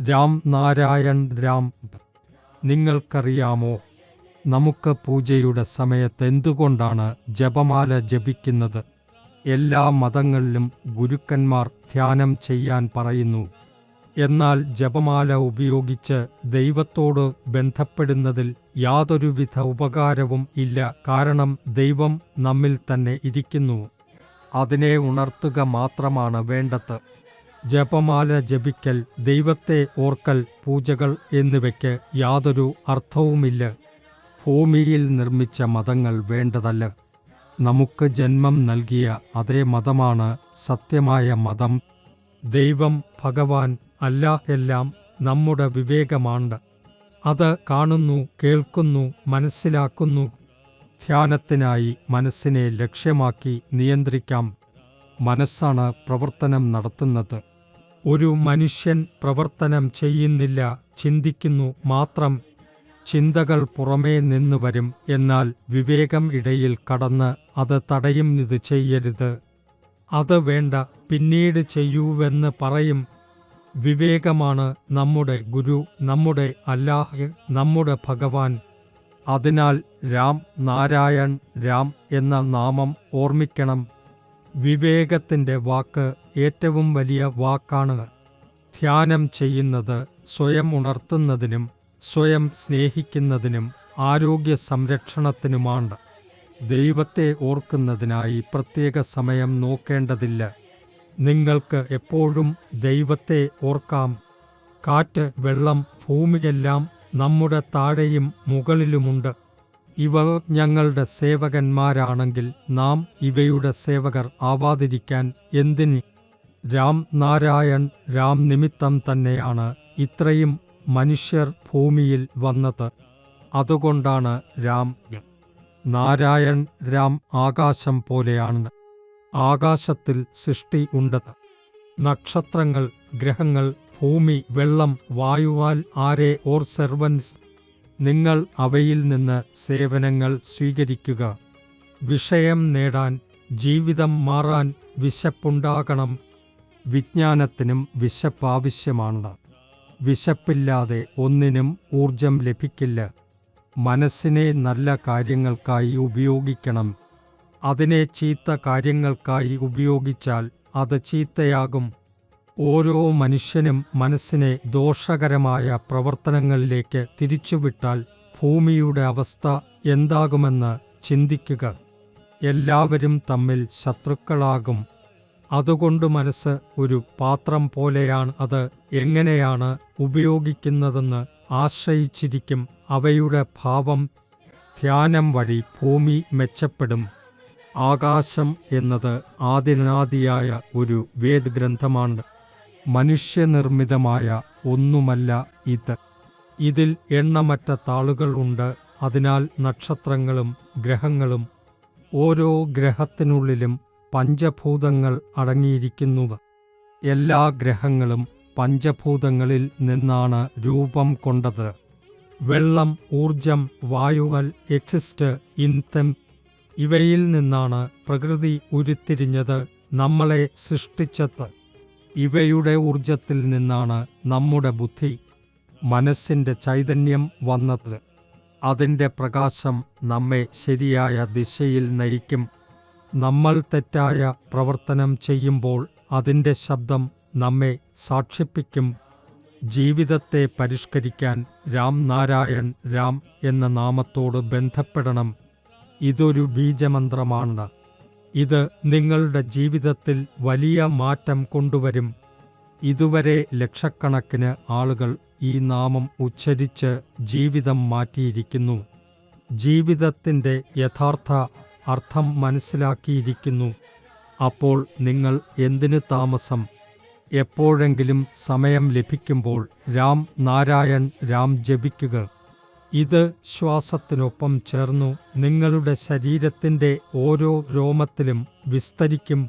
രാം നാരായൺ രാം. നിങ്ങൾക്കറിയാമോ, നമുക്ക് പൂജയുടെ സമയത്ത് എന്തുകൊണ്ടാണ് ജപമാല ജപിക്കുന്നത്? എല്ലാ മതങ്ങളിലും ഗുരുക്കന്മാർ ധ്യാനം ചെയ്യാൻ പറയുന്നു. എന്നാൽ ജപമാല ഉപയോഗിച്ച് ദൈവത്തോട് ബന്ധപ്പെടുന്നതിൽ യാതൊരുവിധ ഉപകാരവും ഇല്ല. കാരണം ദൈവം നമ്മിൽ തന്നെ ഇരിക്കുന്നു. അതിനെ ഉണർത്തുക മാത്രമാണ് വേണ്ടത്. ജപമാല ജപിക്കൽ, ദൈവത്തെ ഓർക്കൽ, പൂജകൾ എന്നിവയ്ക്ക് യാതൊരു അർത്ഥവുമില്ല. ഭൂമിയിൽ നിർമ്മിച്ച മതങ്ങൾ വേണ്ടതല്ല. നമുക്ക് ജന്മം നൽകിയ അതേ മതമാണ് സത്യമായ മതം. ദൈവം, ഭഗവാൻ, അല്ലാഹ് എല്ലാം നമ്മുടെ വിവേകമാണ്. അത് കാണുന്നു, കേൾക്കുന്നു, മനസ്സിലാക്കുന്നു. ധ്യാനത്തിനായി മനസ്സിനെ ലക്ഷ്യമാക്കി നിയന്ത്രിക്കാം. മനസ്സാണ് പ്രവർത്തനം നടത്തുന്നത്. ഒരു മനുഷ്യൻ പ്രവർത്തനം ചെയ്യുന്നില്ല, ചിന്തിക്കുന്നു മാത്രം. ചിന്തകൾ പുറമേ നിന്ന് വരും, എന്നാൽ വിവേകം ഇടയിൽ കടന്ന് അത് തടയും. ഇത് ചെയ്യരുത്, അത് വേണ്ട, പിന്നീട് ചെയ്യൂവെന്ന് പറയും. വിവേകമാണ് നമ്മുടെ ഗുരു, നമ്മുടെ അല്ലാഹ്, നമ്മുടെ ഭഗവാൻ. അതിനാൽ രാം നാരായൺ രാം എന്ന നാമം ഓർമ്മിക്കണം. വിവേകത്തിൻ്റെ വാക്ക് ഏറ്റവും വലിയ വാക്കാണ്. ധ്യാനം ചെയ്യുന്നത് സ്വയം ഉണർത്തുന്നതിനും സ്വയം സ്നേഹിക്കുന്നതിനും ആരോഗ്യ സംരക്ഷണത്തിനുമാണ്. ദൈവത്തെ ഓർക്കുന്നതിനായി പ്രത്യേക സമയം നോക്കേണ്ടതില്ല. നിങ്ങൾക്ക് എപ്പോഴും ദൈവത്തെ ഓർക്കാം. കാറ്റ്, വെള്ളം, ഭൂമിയെല്ലാം നമ്മുടെ താഴെയും മുകളിലുമുണ്ട്. ഇവ ഞങ്ങളുടെ സേവകന്മാരാണെങ്കിൽ നാം ഇവയുടെ സേവകർ ആവാതിരിക്കാൻ എന്തിന്? രാം നാരായൺ രാം നിമിത്തം തന്നെയാണ് ഇത്രയും മനുഷ്യർ ഭൂമിയിൽ വന്നത്. അതുകൊണ്ടാണ് രാം നാരായൺ രാം. ആകാശം പോലെയാണ്. ആകാശത്തിൽ സൃഷ്ടി ഉണ്ട്. നക്ഷത്രങ്ങൾ, ഗ്രഹങ്ങൾ, ഭൂമി, വെള്ളം, വായുവാൽ ആരെ ഓർ സെർവൻസ്. നിങ്ങൾ അവയിൽ നിന്ന് സേവനങ്ങൾ സ്വീകരിക്കുക. വിഷയം നേടാൻ, ജീവിതം മാറാൻ വിശപ്പുണ്ടാകണം. വിജ്ഞാനത്തിനും വിശപ്പ് ആവശ്യമാണ്. വിശപ്പില്ലാതെ ഒന്നിനും ഊർജം ലഭിക്കില്ല. മനസ്സിനെ നല്ല കാര്യങ്ങൾക്കായി ഉപയോഗിക്കണം. അതിനെ ചീത്ത കാര്യങ്ങൾക്കായി ഉപയോഗിച്ചാൽ അത് ചീത്തയാകും. ഓരോ മനുഷ്യനും മനസ്സിനെ ദോഷകരമായ പ്രവർത്തനങ്ങളിലേക്ക് തിരിച്ചുവിട്ടാൽ ഭൂമിയുടെ അവസ്ഥ എന്താകുമെന്ന് ചിന്തിക്കുക. എല്ലാവരും തമ്മിൽ ശത്രുക്കളാകും. അതുകൊണ്ട് മനസ്സ് ഒരു പാത്രം പോലെയാണ്. അത് എങ്ങനെയാണ് ഉപയോഗിക്കുന്നതെന്ന് ആശ്രയിച്ചിരിക്കും അവയുടെ ഭാവം. ധ്യാനം വഴി ഭൂമി മെച്ചപ്പെടും. ആകാശം എന്നത് ആദിനാദിയായ ഒരു വേദഗ്രന്ഥമാണ്. മനുഷ്യനിർമ്മിതമായ ഒന്നുമല്ല ഇത്. ഇതിൽ എണ്ണമറ്റ താളുകൾ ഉണ്ട്. അതിനാൽ നക്ഷത്രങ്ങളും ഗ്രഹങ്ങളും, ഓരോ ഗ്രഹത്തിനുള്ളിലും പഞ്ചഭൂതങ്ങൾ അടങ്ങിയിരിക്കുന്നു. എല്ലാ ഗ്രഹങ്ങളും പഞ്ചഭൂതങ്ങളിൽ നിന്നാണ് രൂപം കൊണ്ടത്. വെള്ളം, ഊർജം, വായുവൽ, എക്സിസ്റ്റ് ഇൻ ദം. ഇവയിൽ നിന്നാണ് പ്രകൃതി ഉരുത്തിരിഞ്ഞത്, നമ്മളെ സൃഷ്ടിച്ചത്. ഇവയുടെ ഊർജത്തിൽ നിന്നാണ് നമ്മുടെ ബുദ്ധി, മനസ്സിൻ്റെ ചൈതന്യം വന്നത്. അതിൻ്റെ പ്രകാശം നമ്മെ ശരിയായ ദിശയിൽ നയിക്കും. നമ്മൾ തെറ്റായ പ്രവർത്തനം ചെയ്യുമ്പോൾ അതിൻ്റെ ശബ്ദം നമ്മെ സാക്ഷിപ്പിക്കും. ജീവിതത്തെ പരിഷ്കരിക്കാൻ രാം നാരായൺ രാം എന്ന നാമത്തോട് ബന്ധപ്പെടണം. ഇതൊരു ബീജമന്ത്രമാണ്. ഇത് നിങ്ങളുടെ ജീവിതത്തിൽ വലിയ മാറ്റം കൊണ്ടുവരും. ഇതുവരെ ലക്ഷക്കണക്കിന് ആളുകൾ ഈ നാമം ഉച്ചരിച്ച് ജീവിതം മാറ്റിയിരിക്കുന്നു. ജീവിതത്തിൻ്റെ യഥാർത്ഥ അർത്ഥം മനസ്സിലാക്കിയിരിക്കുന്നു. അപ്പോൾ നിങ്ങൾ എന്തിന് താമസം? എപ്പോഴെങ്കിലും സമയം ലഭിക്കുമ്പോൾ രാം നാരായൺ രാം ജപിക്കുക. ഇത് ശ്വാസത്തിനൊപ്പം ചേർന്നു നിങ്ങളുടെ ശരീരത്തിൻ്റെ ഓരോ രോമത്തിലും വിസ്തരിക്കും.